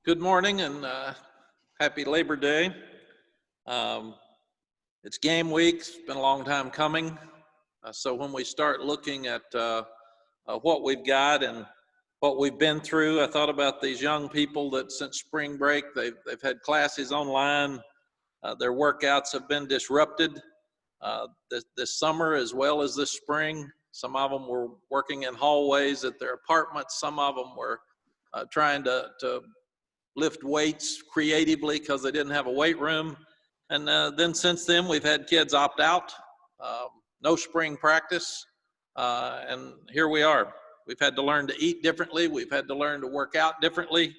Good morning and happy Labor Day. Um, it's game week. It's been a long time coming. So when we start looking at what we've got and what we've been through, I thought about these young people that since spring break, they've had classes online. Their workouts have been disrupted this summer as well as this spring. Some of them were working in hallways at their apartments. Some of them were trying to lift weights creatively because they didn't have a weight room. And then since then, we've had kids opt out, no spring practice, and here we are. We've had to learn to eat differently. We've had to learn to work out differently.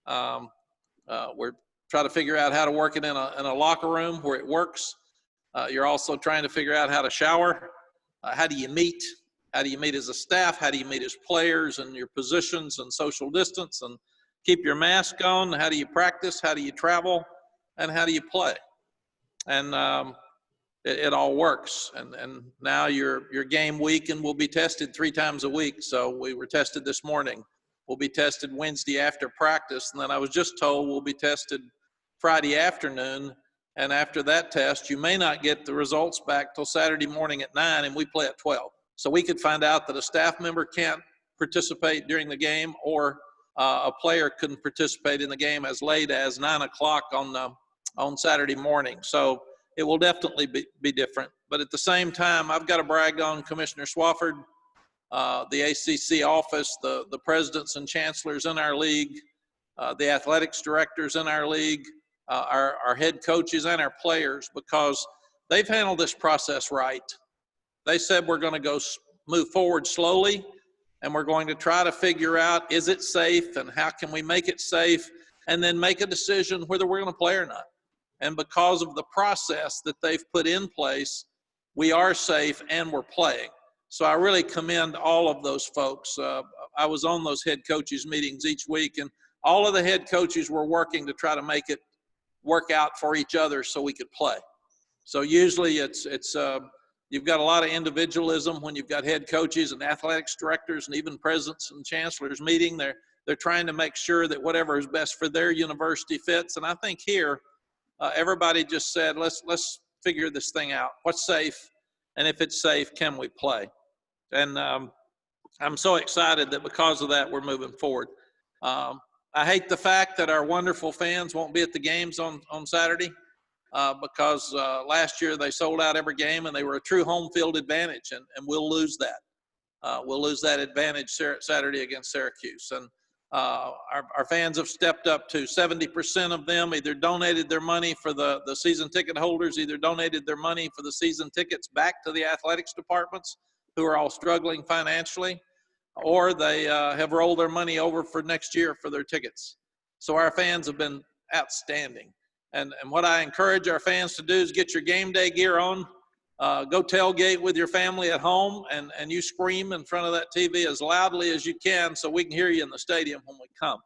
We're trying to figure out how to work it in a locker room where it works. You're also trying to figure out how to shower. How do you meet? How do you meet as a staff? How do you meet as players and your positions and social distance and keep your mask on? How do you practice? How do you travel? And how do you play? And it all works. And now your game week and we'll be tested 3 times a week. So we were tested this morning. We'll be tested Wednesday after practice. And then I was just told we'll be tested Friday afternoon. And after that test, you may not get the results back till Saturday morning at 9 and we play at 12. So we could find out that a staff member can't participate during the game or a player couldn't participate in the game as late as 9 o'clock on Saturday morning. So it will definitely be different. But at the same time, I've got to brag on Commissioner Swafford, the ACC office, the presidents and chancellors in our league, the athletics directors in our league, our head coaches and our players, because they've handled this process right. They said we're going to move forward slowly. And we're going to try to figure out, is it safe and how can we make it safe, and then make a decision whether we're going to play or not. And because of the process that they've put in place, we are safe and we're playing. So I really commend all of those folks. I was on those head coaches meetings each week, and all of the head coaches were working to try to make it work out for each other so we could play. So usually you've got a lot of individualism when you've got head coaches and athletics directors and even presidents and chancellors meeting. They're trying to make sure that whatever is best for their university fits. And I think here, everybody just said, let's figure this thing out. What's safe? And if it's safe, can we play? And I'm so excited that because of that, we're moving forward. I hate the fact that our wonderful fans won't be at the games on Saturday. Because last year they sold out every game and they were a true home field advantage, and we'll lose that. We'll lose that advantage Saturday against Syracuse. And our fans have stepped up to 70% of them either donated their money for the season ticket holders, either donated their money for the season tickets back to the athletics departments who are all struggling financially, or they have rolled their money over for next year for their tickets. So our fans have been outstanding. And what I encourage our fans to do is get your game day gear on, go tailgate with your family at home, and you scream in front of that TV as loudly as you can so we can hear you in the stadium when we come.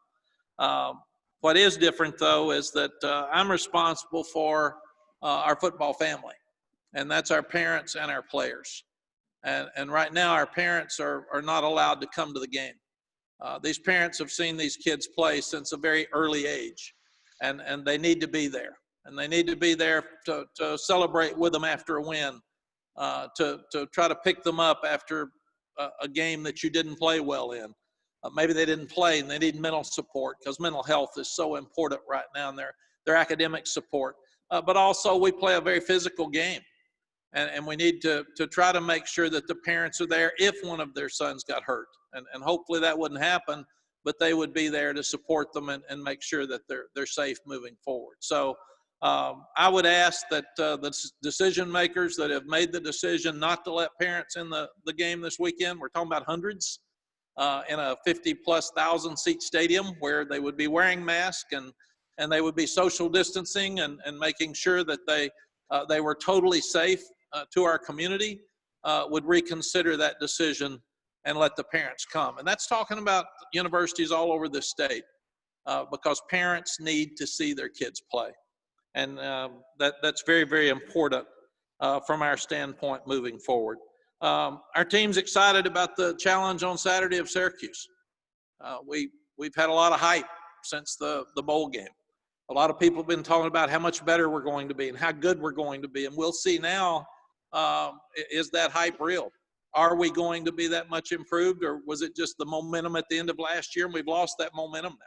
What is different, though, is that I'm responsible for our football family, and that's our parents and our players. And right now our parents are not allowed to come to the game. These parents have seen these kids play since a very early age. And they need to be there. And they need to be there to celebrate with them after a win, to try to pick them up after a game that you didn't play well in. Maybe they didn't play and they need mental support, because mental health is so important right now, and their academic support. But also we play a very physical game. And we need to try to make sure that the parents are there if one of their sons got hurt. And hopefully that wouldn't happen, but they would be there to support them and make sure that they're safe moving forward. So I would ask that the decision makers that have made the decision not to let parents in the game this weekend, we're talking about hundreds, in a 50,000+ seat stadium where they would be wearing masks and they would be social distancing and making sure that they were totally safe to our community, would reconsider that decision and let the parents come. And that's talking about universities all over the state, because parents need to see their kids play. And that's very, very important from our standpoint moving forward. Our team's excited about the challenge on Saturday of Syracuse. We've had a lot of hype since the bowl game. A lot of people have been talking about how much better we're going to be and how good we're going to be. And we'll see now, is that hype real? Are we going to be that much improved, or was it just the momentum at the end of last year and we've lost that momentum now?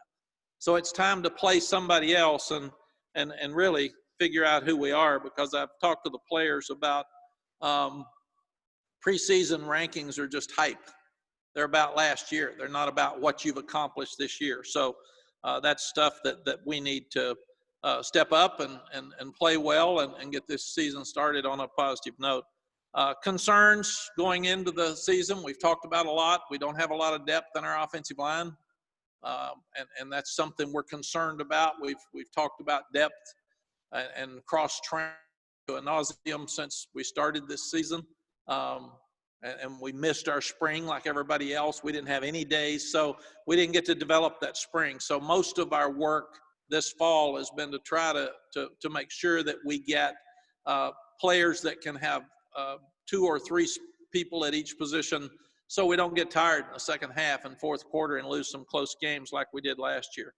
So it's time to play somebody else and really figure out who we are, because I've talked to the players about preseason rankings are just hype. They're about last year. They're not about what you've accomplished this year. So that's stuff that we need to step up and play well and get this season started on a positive note. Concerns going into the season, we've talked about a lot. We don't have a lot of depth in our offensive line, and that's something we're concerned about. We've talked about depth and cross-training to ad nauseum since we started this season. And we missed our spring like everybody else. We didn't have any days, so we didn't get to develop that spring. So most of our work this fall has been to try to make sure that we get players that can have 2 or 3 people at each position, so we don't get tired in the second half and fourth quarter and lose some close games like we did last year.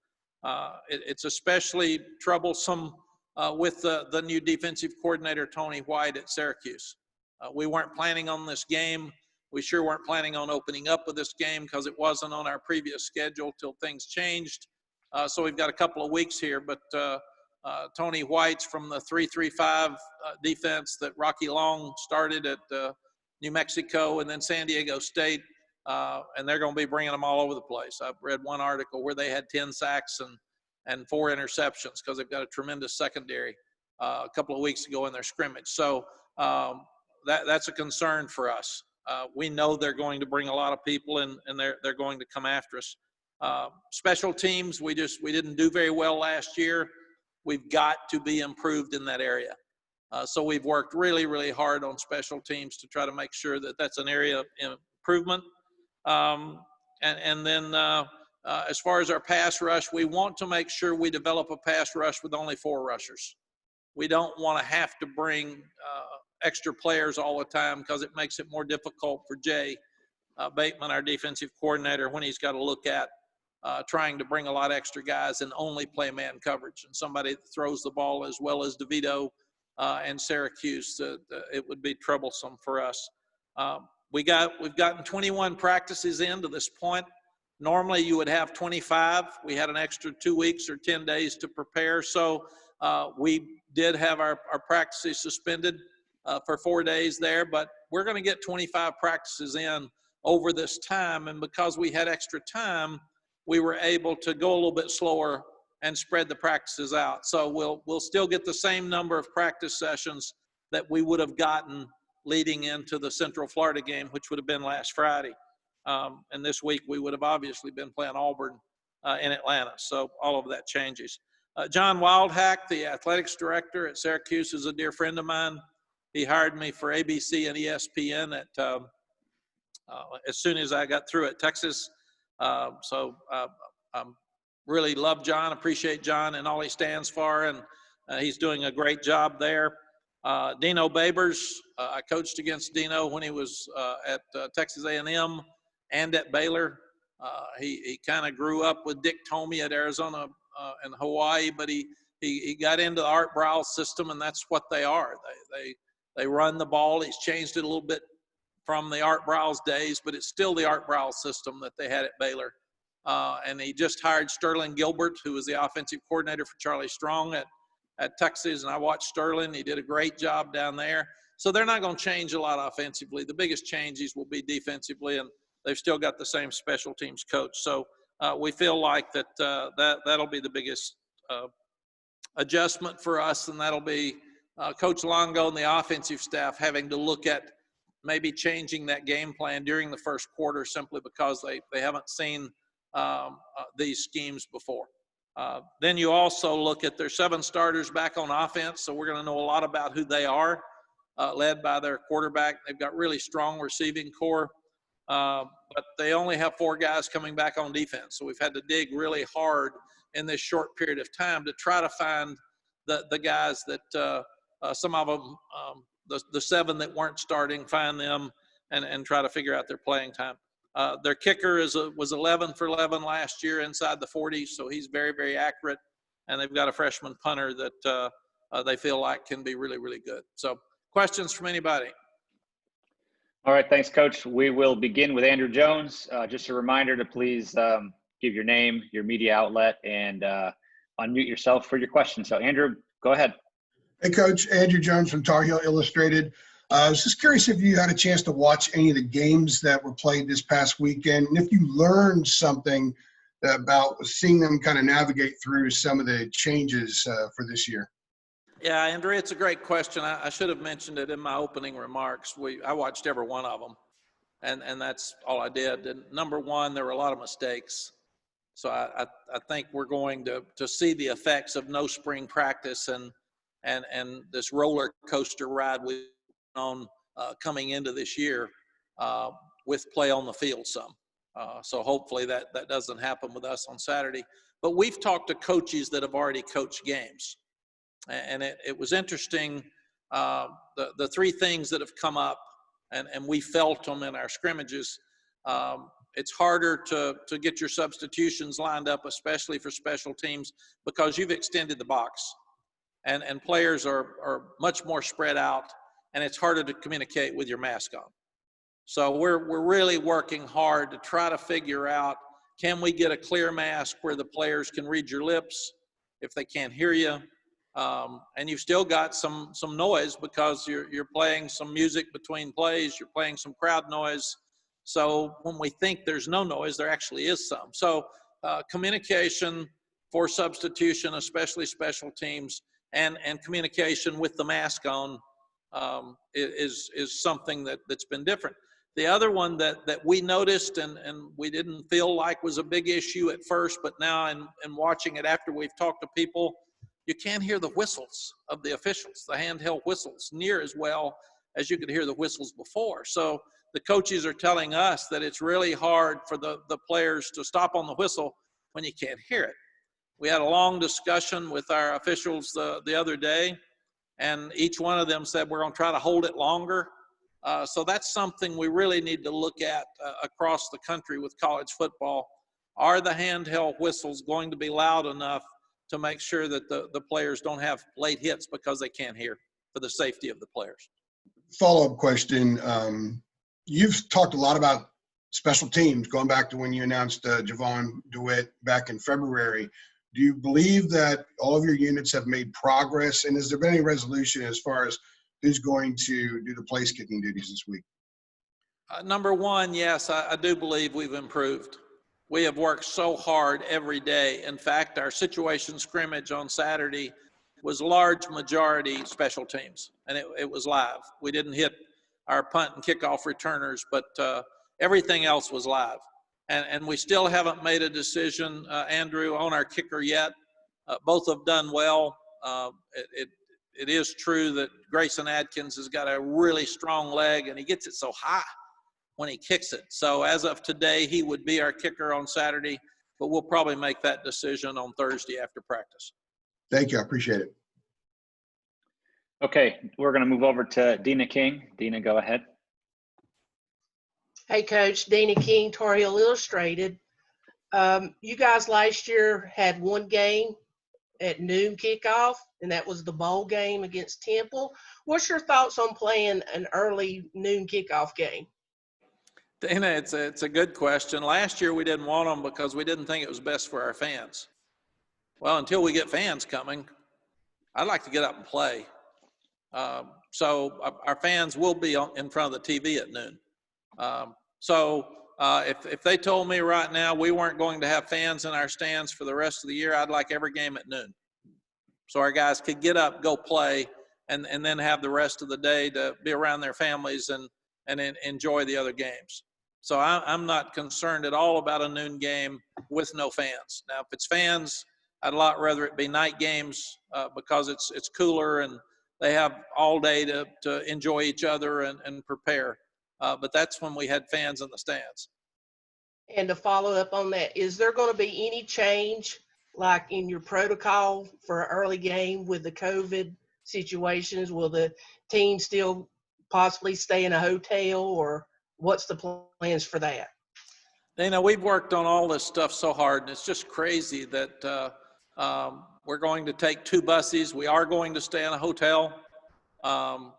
It's especially troublesome with the new defensive coordinator, Tony White, at Syracuse. We weren't planning on this game. We sure weren't planning on opening up with this game because it wasn't on our previous schedule till things changed. So we've got a couple of weeks here, but Tony White's from the 3-3-5 defense that Rocky Long started at New Mexico and then San Diego State, and they're going to be bringing them all over the place. I've read one article where they had 10 sacks and 4 interceptions because they've got a tremendous secondary a couple of weeks ago in their scrimmage. So that's a concern for us. We know they're going to bring a lot of people and they're going to come after us. Special teams, we didn't do very well last year. We've got to be improved in that area. So we've worked really, really hard on special teams to try to make sure that that's an area of improvement. And then as far as our pass rush, we want to make sure we develop a pass rush with only 4 rushers. We don't want to have to bring extra players all the time because it makes it more difficult for Jay Bateman, our defensive coordinator, when he's got to look at trying to bring a lot of extra guys and only play man coverage and somebody that throws the ball as well as DeVito and Syracuse. It would be troublesome for us. We've gotten 21 practices in to this point. Normally you would have 25. We had an extra 2 weeks or 10 days to prepare. So we did have our practices suspended for 4 days there, but we're going to get 25 practices in over this time. And because we had extra time, we were able to go a little bit slower and spread the practices out. So we'll still get the same number of practice sessions that we would have gotten leading into the Central Florida game, which would have been last Friday. And this week we would have obviously been playing Auburn in Atlanta. So all of that changes. John Wildhack, the athletics director at Syracuse, is a dear friend of mine. He hired me for ABC and ESPN as soon as I got through at Texas. So I really love John, appreciate John and all he stands for, and he's doing a great job there. Dino Babers, I coached against Dino when he was at Texas A&M and at Baylor. He kind of grew up with Dick Tomey at Arizona and Hawaii, but he got into the Art Briles system, and that's what they are. They run the ball. He's changed it a little bit from the Art Briles days, but it's still the Art Briles system that they had at Baylor. And he just hired Sterling Gilbert, who was the offensive coordinator for Charlie Strong at Texas. And I watched Sterling. He did a great job down there. So they're not going to change a lot offensively. The biggest changes will be defensively, and they've still got the same special teams coach. So we feel like that'll be the biggest adjustment for us, and that'll be Coach Longo and the offensive staff having to look at maybe changing that game plan during the first quarter simply because they haven't seen these schemes before. Then you also look at their 7 starters back on offense, so we're going to know a lot about who they are, led by their quarterback. They've got really strong receiving core, but they only have 4 guys coming back on defense, so we've had to dig really hard in this short period of time to try to find the guys that some of them, the 7 that weren't starting, find them and try to figure out their playing time. Their kicker was 11 for 11 last year inside the 40, so he's very, very accurate. And they've got a freshman punter that they feel like can be really, really good. So questions from anybody? All right, thanks, Coach. We will begin with Andrew Jones. Just a reminder to please give your name, your media outlet, and unmute yourself for your question. So, Andrew, go ahead. Hey, Coach. Andrew Jones from Tar Heel Illustrated. I was just curious if you had a chance to watch any of the games that were played this past weekend, and if you learned something about seeing them kind of navigate through some of the changes for this year. Yeah, Andrew, it's a great question. I should have mentioned it in my opening remarks. I watched every one of them, and that's all I did. And number one, there were a lot of mistakes. So I think we're going to see the effects of no spring practice and this roller coaster ride we've been on coming into this year with play on the field some. So hopefully that doesn't happen with us on Saturday. But we've talked to coaches that have already coached games. And it was interesting, the three things that have come up, and we felt them in our scrimmages. It's harder to get your substitutions lined up, especially for special teams, because you've extended the box. And players are much more spread out, and it's harder to communicate with your mask on. So we're really working hard to try to figure out, can we get a clear mask where the players can read your lips if they can't hear you? And you've still got some noise because you're playing some music between plays, you're playing some crowd noise. So when we think there's no noise, there actually is some. So communication for substitution, especially special teams, and communication with the mask on is something that's been different. The other one that we noticed and we didn't feel like was a big issue at first, but now in watching it after we've talked to people, you can't hear the whistles of the officials, the handheld whistles, near as well as you could hear the whistles before. So the coaches are telling us that it's really hard for the players to stop on the whistle when you can't hear it. We had a long discussion with our officials the other day, and each one of them said we're going to try to hold it longer. So that's something we really need to look at across the country with college football. Are the handheld whistles going to be loud enough to make sure that the players don't have late hits because they can't hear, for the safety of the players? Follow-up question. You've talked a lot about special teams, going back to when you announced Javon DeWitt back in February. Do you believe that all of your units have made progress? And has there been any resolution as far as who's going to do the place kicking duties this week? Number one, yes, I do believe we've improved. We have worked so hard every day. In fact, our situation scrimmage on Saturday was large majority special teams, and it was live. We didn't hit our punt and kickoff returners, but everything else was live. And we still haven't made a decision, Andrew, on our kicker yet. Both have done well. It is true that Grayson Adkins has got a really strong leg, and he gets it so high when he kicks it. So as of today, he would be our kicker on Saturday, but we'll probably make that decision on Thursday after practice. Thank you. I appreciate it. Okay, we're going to move over to Dina King. Dina, go ahead. Hey, Coach. Dina King, Tar Heel Illustrated. You guys last year had one game at noon kickoff, and that was the bowl game against Temple. What's your thoughts on playing an early noon kickoff game? Dana, it's a good question. Last year we didn't want them because we didn't think it was best for our fans. Well, until we get fans coming, I'd like to get up and play. So our fans will be in front of the TV at noon. If they told me right now we weren't going to have fans in our stands for the rest of the year, I'd like every game at noon. So our guys could get up, go play, and then have the rest of the day to be around their families and enjoy the other games. So I'm not concerned at all about a noon game with no fans. Now, if it's fans, I'd a lot rather it be night games because it's cooler and they have all day to enjoy each other and prepare. But that's when we had fans in the stands. And to follow up on that, is there going to be any change, like in your protocol for an early game with the COVID situations? Will the team still possibly stay in a hotel, or what's the plans for that? Dana, we've worked on all this stuff so hard, and it's just crazy that we're going to take 2 buses. We are going to stay in a hotel.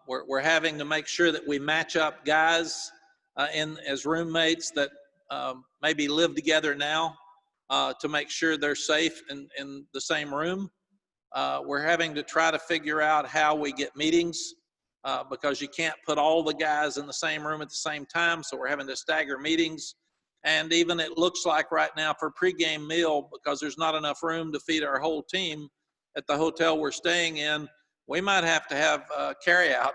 We're having to make sure that we match up guys as roommates that maybe live together now to make sure they're safe in the same room. We're having to try to figure out how we get meetings because you can't put all the guys in the same room at the same time. So we're having to stagger meetings. And even it looks like right now for pregame meal, because there's not enough room to feed our whole team at the hotel we're staying in, we might have to have carry out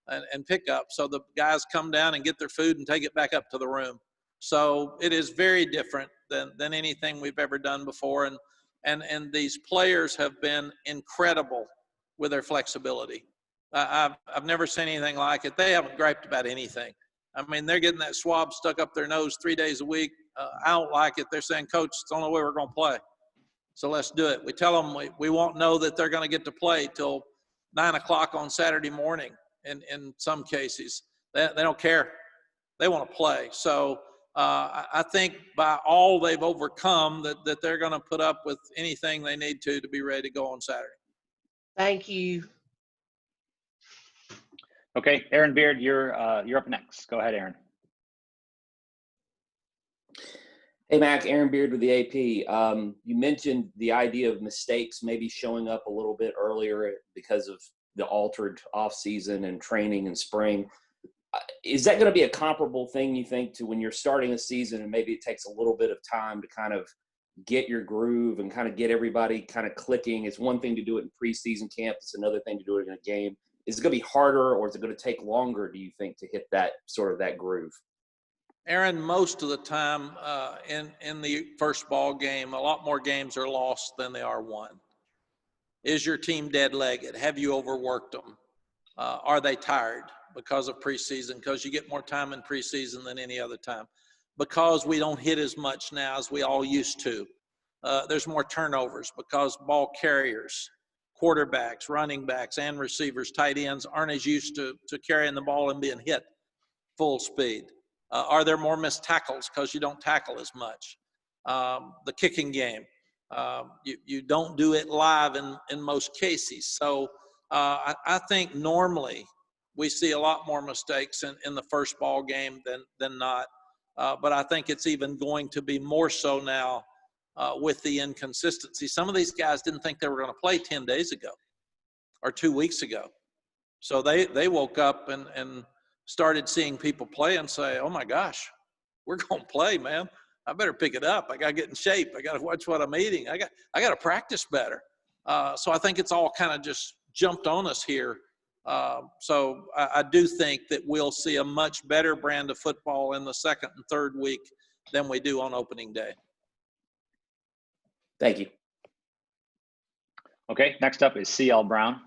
and pick up. So the guys come down and get their food and take it back up to the room. So it is very different than anything we've ever done before. And these players have been incredible with their flexibility. I've never seen anything like it. They haven't griped about anything. I mean, they're getting that swab stuck up their nose 3 days a week. I don't like it. They're saying, Coach, it's the only way we're going to play. So let's do it. We tell them we won't know that they're going to get to play till 9 o'clock on Saturday morning in some cases. They don't care. They want to play. So I think by all they've overcome that they're going to put up with anything they need to be ready to go on Saturday. Thank you. Okay, Aaron Beard, you're up next. Go ahead, Aaron. Hey, Mac, Aaron Beard with the AP. You mentioned the idea of mistakes maybe showing up a little bit earlier because of the altered offseason and training in spring. Is that going to be a comparable thing, you think, to when you're starting a season and maybe it takes a little bit of time to kind of get your groove and kind of get everybody kind of clicking? It's one thing to do it in preseason camp. It's another thing to do it in a game. Is it going to be harder, or is it going to take longer, do you think, to hit that sort of that groove? Aaron, most of the time in the first ball game, a lot more games are lost than they are won. Is your team dead-legged? Have you overworked them? Are they tired because of preseason? Because you get more time in preseason than any other time. Because we don't hit as much now as we all used to. There's more turnovers because ball carriers, quarterbacks, running backs, and receivers, tight ends aren't as used to carrying the ball and being hit full speed. Are there more missed tackles because you don't tackle as much? The kicking game, you don't do it live in most cases. So I think normally we see a lot more mistakes in the first ball game than not. But I think it's even going to be more so now with the inconsistency. Some of these guys didn't think they were going to play 10 days ago or 2 weeks ago. So they woke up and started seeing people play and say, oh my gosh, we're going to play, man. I better pick it up. I got to get in shape. I got to watch what I'm eating. I got to practice better. So I think it's all kind of just jumped on us here. So I do think that we'll see a much better brand of football in the second and third week than we do on opening day. Thank you. Okay, next up is CL Brown.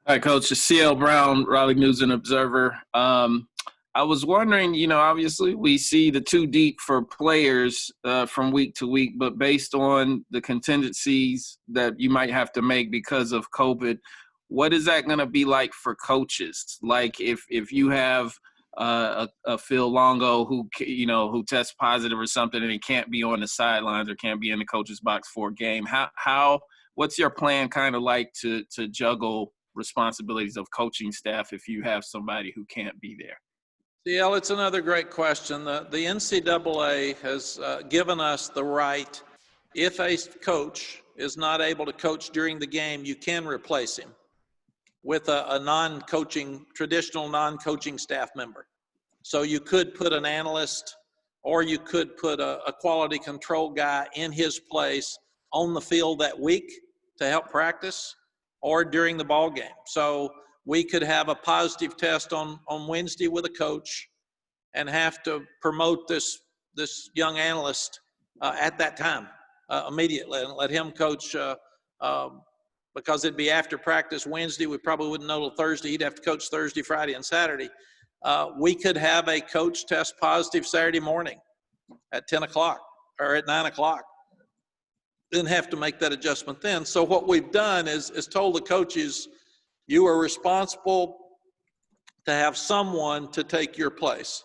Hi, Coach. It's CL Brown, Raleigh News and Observer. I was wondering, obviously we see the too deep for players from week to week, but based on the contingencies that you might have to make because of COVID, what is that going to be like for coaches? Like if you have a Phil Longo who tests positive or something and he can't be on the sidelines or can't be in the coach's box for a game, what's your plan kind of like to juggle responsibilities of coaching staff if you have somebody who can't be there? CL, it's another great question. The NCAA has given us the right, if a coach is not able to coach during the game, you can replace him with a traditional non-coaching staff member. So you could put an analyst or you could put a quality control guy in his place on the field that week to help practice or during the ball game. So we could have a positive test on Wednesday with a coach and have to promote this young analyst at that time immediately and let him coach because it'd be after practice Wednesday. We probably wouldn't know till Thursday. He'd have to coach Thursday, Friday, and Saturday. We could have a coach test positive Saturday morning at 10 o'clock or at 9 o'clock. Didn't have to make that adjustment then. So what we've done is told the coaches, you are responsible to have someone to take your place.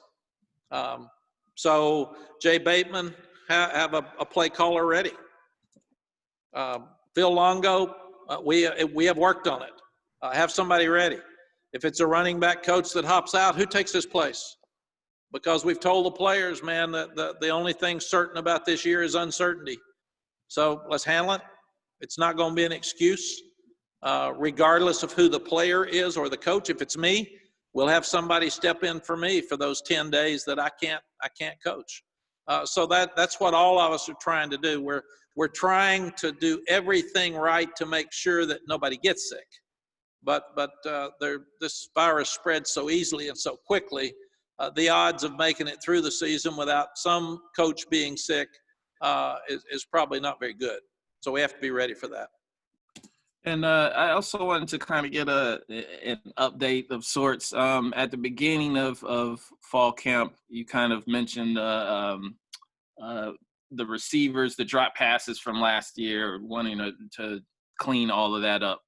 So Jay Bateman, have a play caller ready. Phil Longo, we have worked on it. Have somebody ready. If it's a running back coach that hops out, who takes his place? Because we've told the players, man, that the only thing certain about this year is uncertainty. So let's handle it. It's not going to be an excuse, regardless of who the player is or the coach. If it's me, we'll have somebody step in for me for those 10 days that I can't coach. So that's what all of us are trying to do. We're trying to do everything right to make sure that nobody gets sick. But this virus spreads so easily and so quickly. The odds of making it through the season without some coach being sick is probably not very good. So we have to be ready for that. And I also wanted to kind of get an update of sorts. At the beginning of fall camp, you kind of mentioned the receivers, the drop passes from last year, wanting to clean all of that up.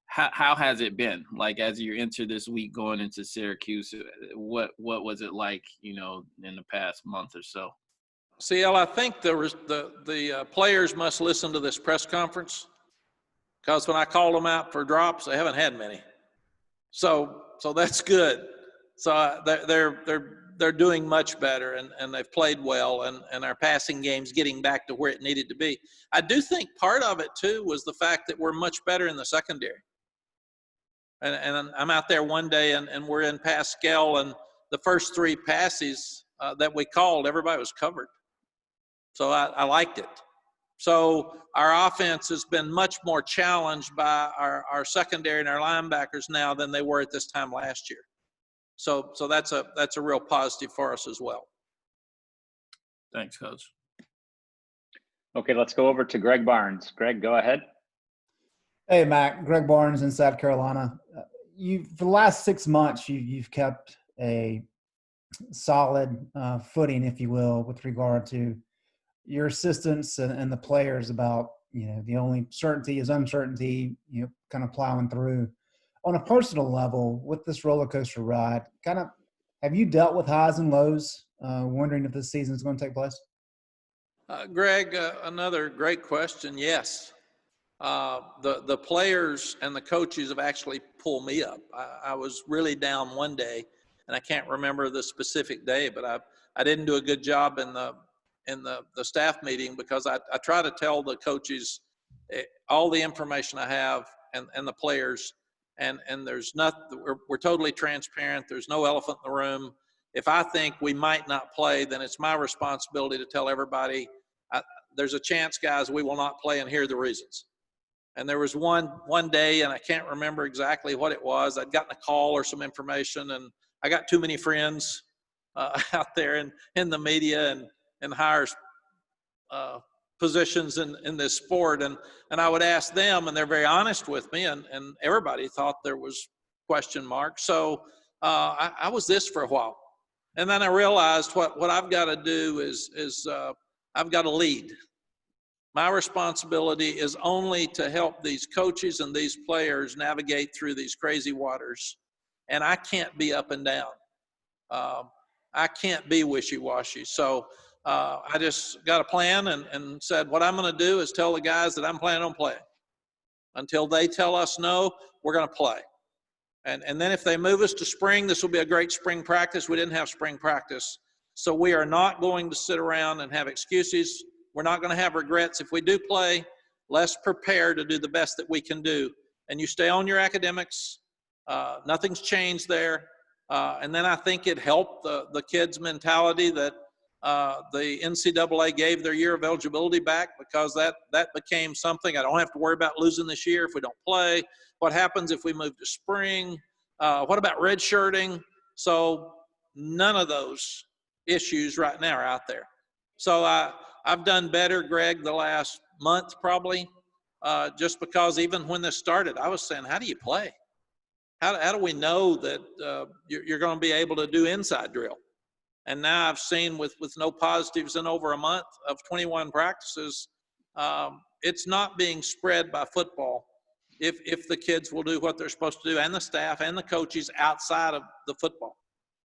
How has it been? Like, as you enter this week going into Syracuse, what was it like, in the past month or so? CL, I think the players must listen to this press conference, because when I called them out for drops, they haven't had many. So that's good. So they're doing much better, and they've played well, and our passing game's getting back to where it needed to be. I do think part of it too was the fact that we're much better in the secondary. And I'm out there one day, and we're in Pascal, and the first 3 passes that we called, everybody was covered. So I liked it. So our offense has been much more challenged by our secondary and our linebackers now than they were at this time last year. So that's a real positive for us as well. Thanks, Coach. Okay, let's go over to Greg Barnes. Greg, go ahead. Hey, Mac. Greg Barnes in South Carolina. For the last 6 months, you've kept a solid footing, if you will, with regard to your assistants and the players about, the only certainty is uncertainty, kind of plowing through. On a personal level, with this roller coaster ride, have you dealt with highs and lows, wondering if this season is going to take place? Greg, another great question. Yes. The players and the coaches have actually pulled me up. I was really down one day, and I can't remember the specific day, but I didn't do a good job in the staff meeting, because I try to tell the coaches all the information I have and the players, and there's nothing. We're totally transparent. There's no elephant in the room. If I think we might not play, then it's my responsibility to tell everybody, there's a chance, guys, we will not play, and here are the reasons. And there was one day, and I can't remember exactly what it was. I'd gotten a call or some information, and I got too many friends out there in the media and higher positions in this sport. And I would ask them, and they're very honest with me, and everybody thought there was question marks. So I was this for a while. And then I realized what I've got to do is I've got to lead. My responsibility is only to help these coaches and these players navigate through these crazy waters. And I can't be up and down. I can't be wishy-washy. So I just got a plan and said, what I'm going to do is tell the guys that I'm planning on playing. Until they tell us no, we're going to play. And then if they move us to spring, this will be a great spring practice. We didn't have spring practice. So we are not going to sit around and have excuses. We're not going to have regrets. If we do play, let's prepare to do the best that we can do. And you stay on your academics. Nothing's changed there. And then I think it helped the kids' mentality that the NCAA gave their year of eligibility back, because that became something. I don't have to worry about losing this year if we don't play. What happens if we move to spring? What about redshirting? So none of those issues right now are out there. So I've done better, Greg, the last month probably, just because even when this started, I was saying, how do you play? How do we know that you're going to be able to do inside drill? And now I've seen with no positives in over a month of 21 practices, it's not being spread by football if the kids will do what they're supposed to do, and the staff and the coaches outside of the football.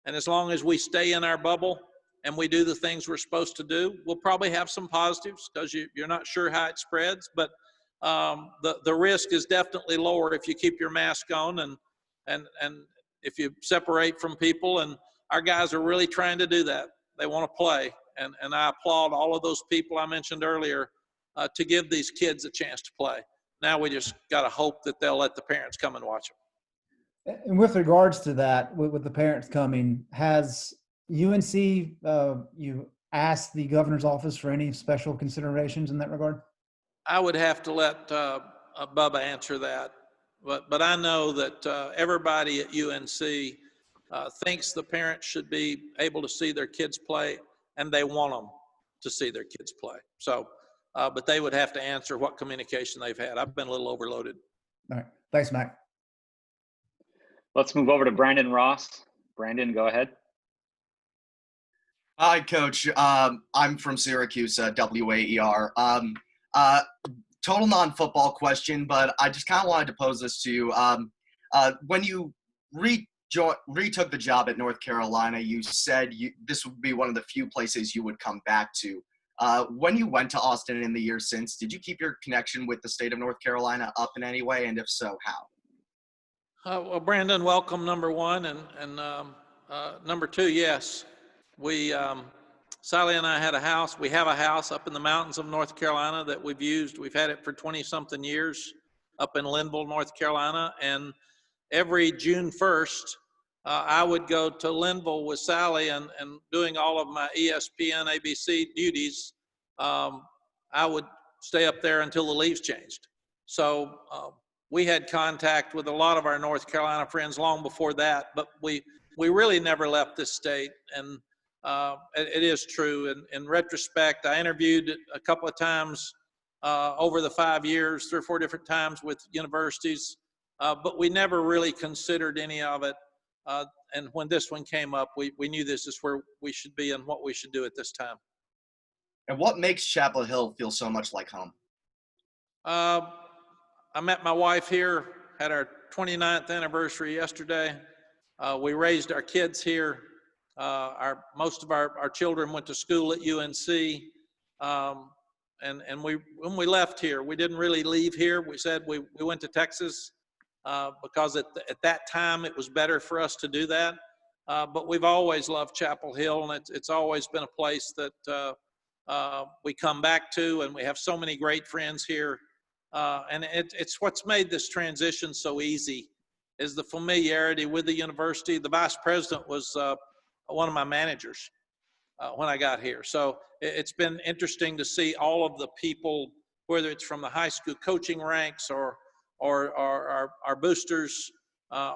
And as long as we stay in our bubble, and we do the things we're supposed to do. We'll probably have some positives because you're not sure how it spreads, but the risk is definitely lower if you keep your mask on and if you separate from people. And our guys are really trying to do that. They want to play, and I applaud all of those people I mentioned earlier to give these kids a chance to play. Now we just got to hope that they'll let the parents come and watch them. And with regards to that, with the parents coming, has UNC you asked the governor's office for any special considerations in that regard? I would have to let Bubba answer that, but I know that everybody at UNC thinks the parents should be able to see their kids play, and they want them to see their kids play. So, but they would have to answer what communication they've had. I've been a little overloaded. All right. Thanks, Mac. Let's move over to Brandon Ross. Brandon, go ahead. Hi, Coach. I'm from Syracuse, WAER. Total non-football question, but I just kind of wanted to pose this to you. When you retook the job at North Carolina, you said this would be one of the few places you would come back to. When you went to Austin in the years since, did you keep your connection with the state of North Carolina up in any way, and if so, how? Well, Brandon, welcome, number one, and number two, yes. Sally and I had a house. We have a house up in the mountains of North Carolina that we've used. We've had it for 20-something years up in Linville, North Carolina, and every June 1st, I would go to Linville with Sally and doing all of my ESPN, ABC duties. I would stay up there until the leaves changed. So we had contact with a lot of our North Carolina friends long before that, but we really never left this state. And it is true. In retrospect, I interviewed a couple of times over the 5 years, 3 or 4 different times with universities, but we never really considered any of it. And when this one came up, we knew this is where we should be and what we should do at this time. And what makes Chapel Hill feel so much like home? I met my wife here, had our 29th anniversary yesterday. We raised our kids here. Most of our children went to school at UNC. And when we left here, we didn't really leave here. We said we went to Texas because at that time it was better for us to do that. But we've always loved Chapel Hill, and it's always been a place that we come back to, and we have so many great friends here. And it's what's made this transition so easy is the familiarity with the university. The vice president was one of my managers when I got here. So it's been interesting to see all of the people, whether it's from the high school coaching ranks or our boosters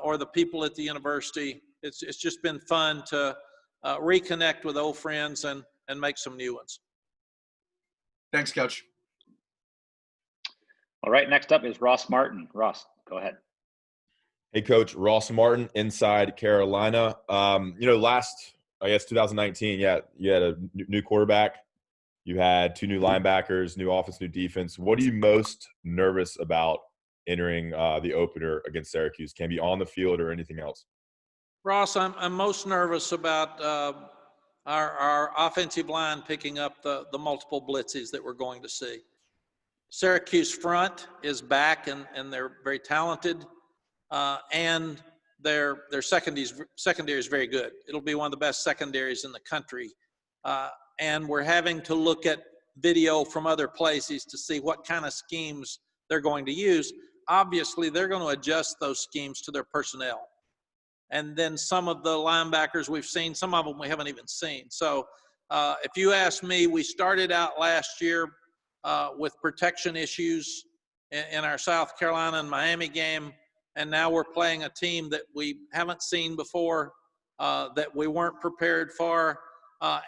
or the people at the university. It's just been fun to reconnect with old friends and make some new ones. Thanks, Coach. All right, next up is Ross Martin. Ross, go ahead. Hey, Coach. Ross Martin, Inside Carolina. Last, 2019, you had a new quarterback. You had 2 new linebackers, new offense, new defense. What are you most nervous about entering the opener against Syracuse? Can be on the field or anything else. Ross, I'm most nervous about our offensive line picking up the multiple blitzes that we're going to see. Syracuse front is back, and they're very talented, and their secondary is very good. It'll be one of the best secondaries in the country, and we're having to look at video from other places to see what kind of schemes they're going to use. Obviously, they're going to adjust those schemes to their personnel. And then some of the linebackers we've seen, some of them we haven't even seen. So if you ask me, we started out last year with protection issues in our South Carolina and Miami game, and now we're playing a team that we haven't seen before, that we weren't prepared for,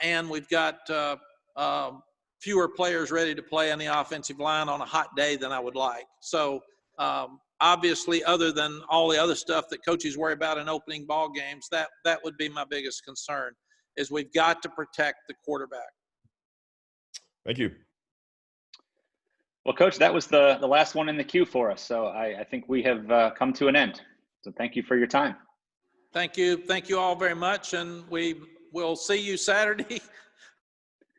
and we've got fewer players ready to play on the offensive line on a hot day than I would like. So obviously, other than all the other stuff that coaches worry about in opening ball games, that would be my biggest concern, is we've got to protect the quarterback. Thank you. Well, Coach, that was the last one in the queue for us. So I think we have come to an end. So thank you for your time. Thank you. Thank you all very much. And we will see you Saturday,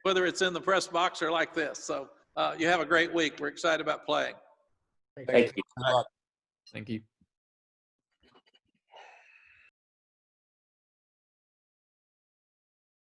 whether it's in the press box or like this. So you have a great week. We're excited about playing. Thank you. Good luck. Thank you.